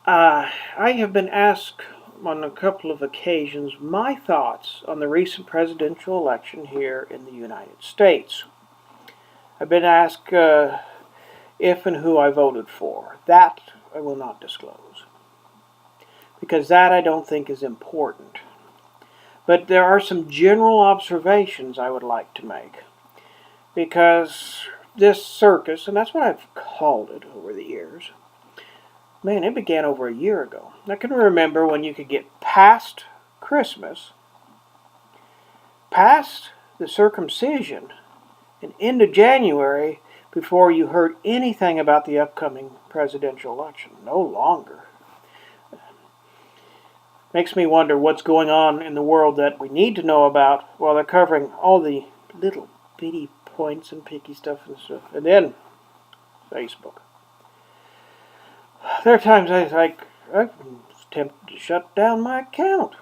I have been asked on a couple of occasions my thoughts on the recent presidential election here in the United States. I've been asked if and who I voted for. That I will not disclose, because that I don't think is important. But there are some general observations I would like to make, because this circus, and that's what I've called it over the years, man, it began over a year ago. I can remember when you could get past Christmas, past the circumcision, and into January before you heard anything about the upcoming presidential election. No longer. Makes me wonder what's going on in the world that we need to know about while they're covering all the little bitty points and picky stuff and stuff. And then Facebook. There are times I'm tempted to shut down my account,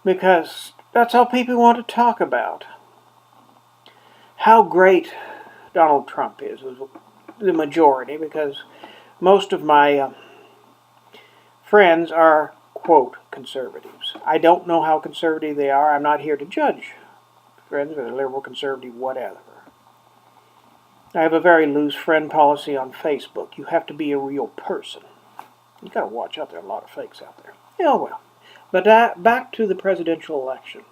because that's all people want to talk about. How great Donald Trump is the majority, because most of my friends are, quote, conservatives. I don't know how conservative they are. I'm not here to judge friends, whether liberal, conservative, whatever. I have a very loose friend policy on Facebook. You have to be a real person. You got to watch out. There are a lot of fakes out there. Oh well. But back to the presidential election.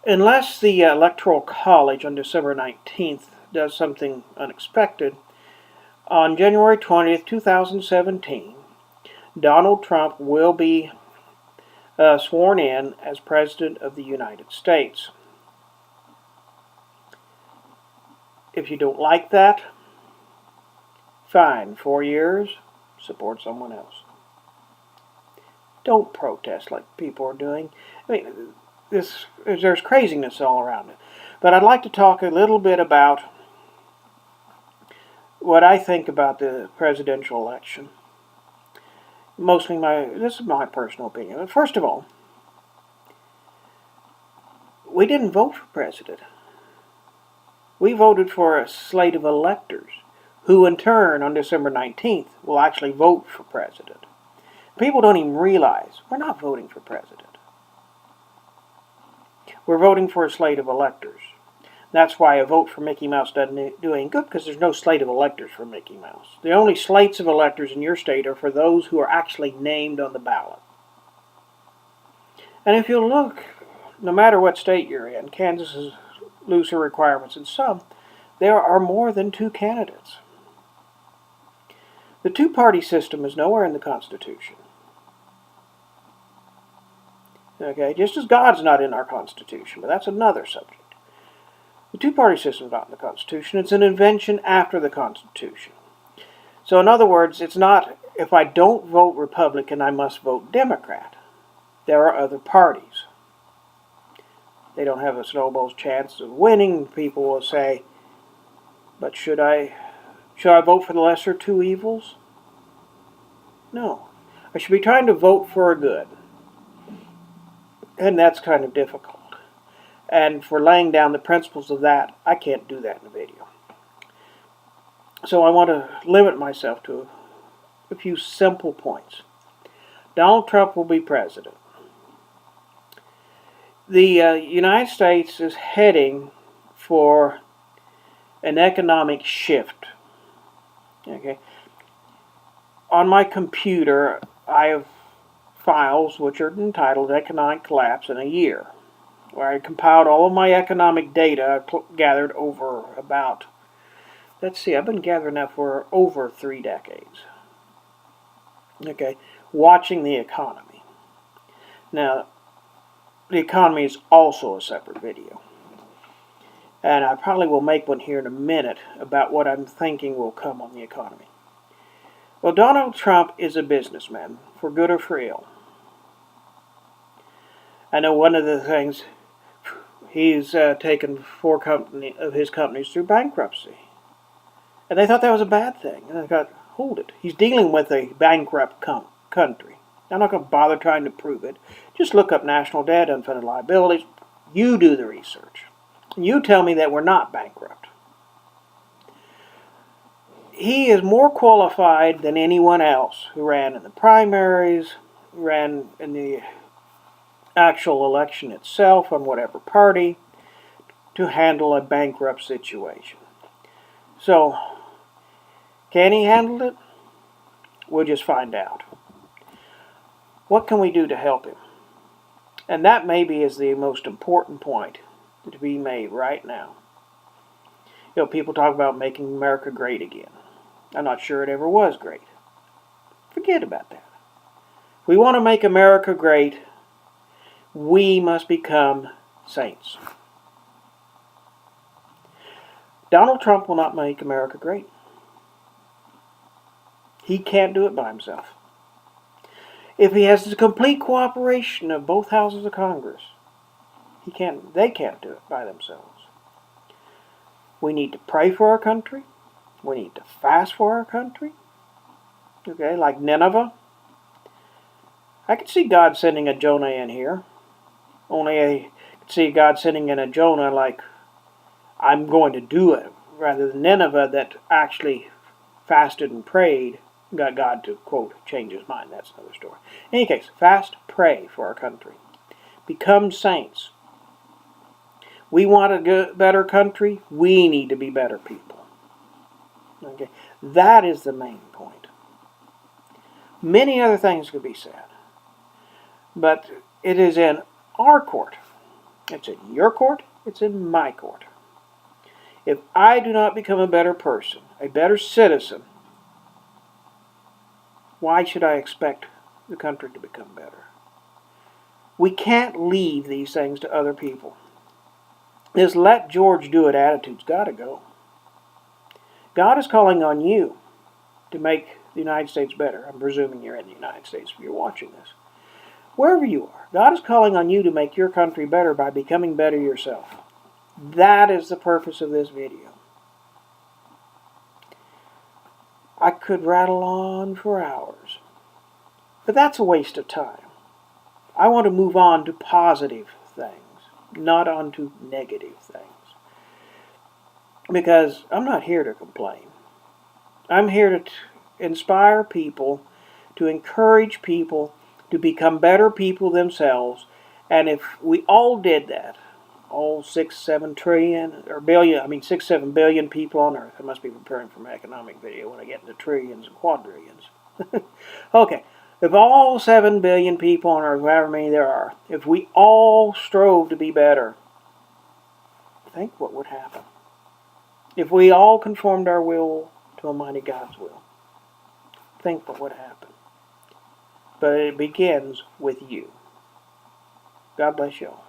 Unless the Electoral College on December 19th does something unexpected, on January 20th, 2017, Donald Trump will be sworn in as President of the United States. If you don't like that, fine. 4 years, support someone else. Don't protest like people are doing. I mean, there's craziness all around it. But I'd like to talk a little bit about what I think about the presidential election. Mostly this is my personal opinion. First of all, we didn't vote for president. We voted for a slate of electors who in turn on December 19th will actually vote for president. People don't even realize we're not voting for president. We're voting for a slate of electors. That's why a vote for Mickey Mouse doesn't do any good, because there's no slate of electors for Mickey Mouse. The only slates of electors in your state are for those who are actually named on the ballot. And if you look, no matter what state you're in, Kansas has looser requirements than some, there are more than two candidates. The two-party system is nowhere in the Constitution. Okay, just as God's not in our Constitution, but that's another subject. The two-party system is not in the Constitution. It's an invention after the Constitution. So in other words, it's not, if I don't vote Republican, I must vote Democrat. There are other parties. They don't have a snowball's chance of winning. People will say, but should I vote for the lesser two evils? No. I should be trying to vote for a good. And that's kind of difficult. And for laying down the principles of that, I can't do that in a video. So I want to limit myself to a few simple points. Donald Trump will be president. The United States is heading for an economic shift. Okay. On my computer, I have files which are entitled Economic Collapse in a Year, where I compiled all of my economic data gathered over about, I've been gathering that for over 3 decades. Okay, watching the economy. Now, the economy is also a separate video. And I probably will make one here in a minute about what I'm thinking will come on the economy. Well, Donald Trump is a businessman, for good or for ill. I know one of the things, he's taken 4 of his companies through bankruptcy. And they thought that was a bad thing. And I thought, hold it. He's dealing with a bankrupt country. I'm not going to bother trying to prove it. Just look up national debt, unfunded liabilities. You do the research. You tell me that we're not bankrupt. he is more qualified than anyone else who ran in the primaries, ran in the actual election itself on whatever party, to handle a bankrupt situation. So, can he handle it? We'll just find out. What can we do to help him? And that maybe is the most important point to be made right now. You know, people talk about making America great again. I'm not sure it ever was great. Forget about that. If we want to make America great, we must become saints. Donald Trump will not make America great. He can't do it by himself. If he has the complete cooperation of both houses of Congress, they can't do it by themselves. We need to pray for our country. We need to fast for our country. Okay, like Nineveh. I could see God sending a Jonah in here. Only I could see God sending in a Jonah like, I'm going to do it, rather than Nineveh that actually fasted and prayed, got God to, quote, change his mind. That's another story. In any case, fast, pray for our country. Become saints. We want a better country. We need to be better people. Okay, that is the main point. Many other things could be said, but it is in our court. It's in your court. It's in my court. If I do not become a better person, a better citizen, why should I expect the country to become better? We can't leave these things to other people. This let George do it attitude's got to go. God is calling on you to make the United States better. I'm presuming you're in the United States if you're watching this. Wherever you are, God is calling on you to make your country better by becoming better yourself. That is the purpose of this video. I could rattle on for hours, but that's a waste of time. I want to move on to positive things, not on to negative things. Because I'm not here to complain. I'm here to inspire people, to encourage people to become better people themselves. And if we all did that, all 6-7 trillion, or billion, 6-7 billion people on Earth. I must be preparing for my economic video when I get into trillions and quadrillions. Okay, if all 7 billion people on Earth, however many there are, if we all strove to be better, think what would happen. If we all conformed our will to Almighty God's will, think what would happen. But it begins with you. God bless you all.